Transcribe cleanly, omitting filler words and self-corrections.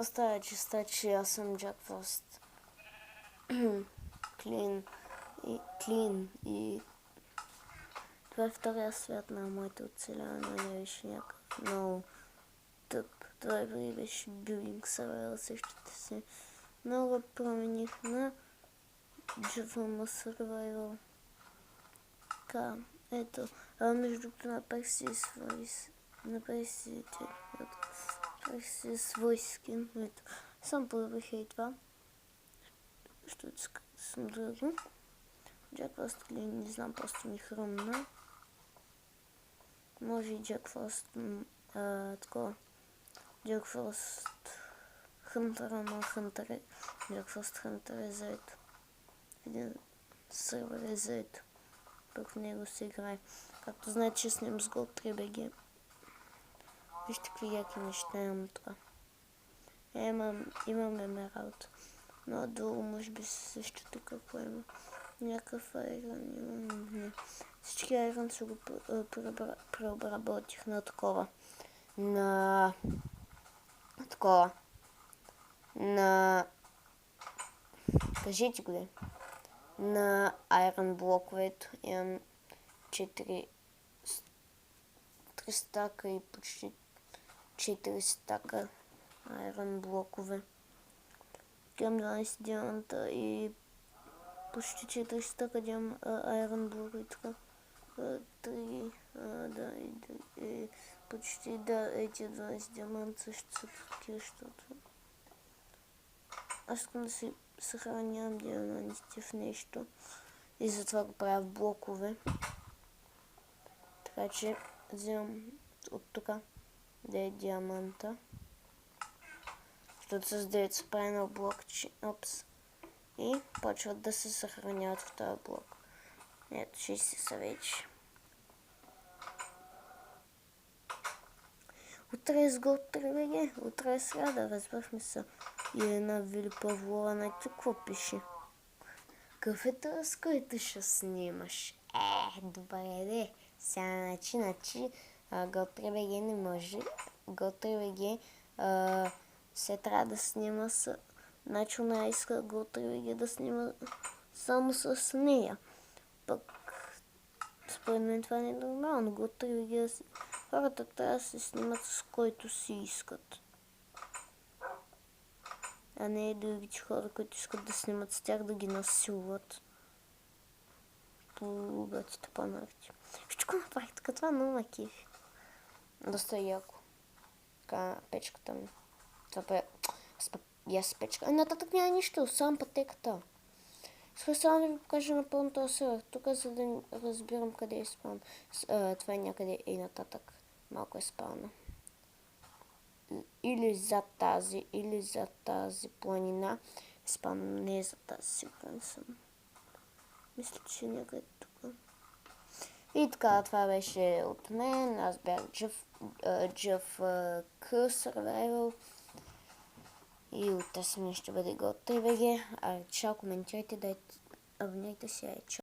Поставя чиста, че аз съм Jack Frost. Клин и това е втория свят на моето оцеляване, не беше някакъв много тъп. Това беше Building Survival, сещате се. Много промених на Java Survival. Така, ето. Между другото направих си свой скин. Ето. Сам подобрих и това. Що иска да съм друго. Jack Frost или не знам, просто ми хрумна. Може и Jack Frost такова. Jack Frost Hunter, но Jack Frost Hunter е заето. Един сервер е заето. Пък в него се играе. Както знаете, че снимам с Gold 3BG. Вижте какви яки неща имам това. Имам емералд. Но долу може би също така какво има. Някакъв айрон имам. Не. Всички айрон се го преобработих на такова. На кажете го де. На айрон блоковето имам 3 стака и почти 4 стака айрон блокове. Имам 12 диаманта и почти 4 стака айрон блока и така. 3, да, и почти ети 12 диаманта също са такива, защото аз искам да си съхранявам диамантите в нещо и затова го правя в блокове. Така че вземам от тук 9 диаманта, защото с 9 се прави на блок, и почват да се съхраняват в този блок. Ето, 60 са вече. Утре е с Gold 3BG, утре е сряда, разбрахме се. И една Вили Павлова, знаете какво пише? Какъв е този, с който ще снимаш? Добре де. Сега начи, Gold 3BG не може. Gold 3BG се трябва да снима с... Значи она иска Gold 3BG да снима само с нея. Пък според мен това не е нормално. Gold 3BG хората трябва да се снимат с който си искат. А не другите хора, които искат да снимат с тях, да ги насилват. По-богатите панарти. Ще го направих така, това много ме кефи. Доста яко. Така, печката ми. Това с печка. Нататък няма нищо, само пътеката. Искам само да ви покажа напълно този сервер. Тук, за да разбирам къде е спаун. Това е някъде и нататък. Малко е спауна. Или за тази планина. Спаун не е за тази, сигурен съм. Мисля, че някъде тук. И така, това беше от мен. Аз бях Джъв Survival. И от тази ще бъде Gold 3BG. Чао, коментирайте, абонирайте се. Чао.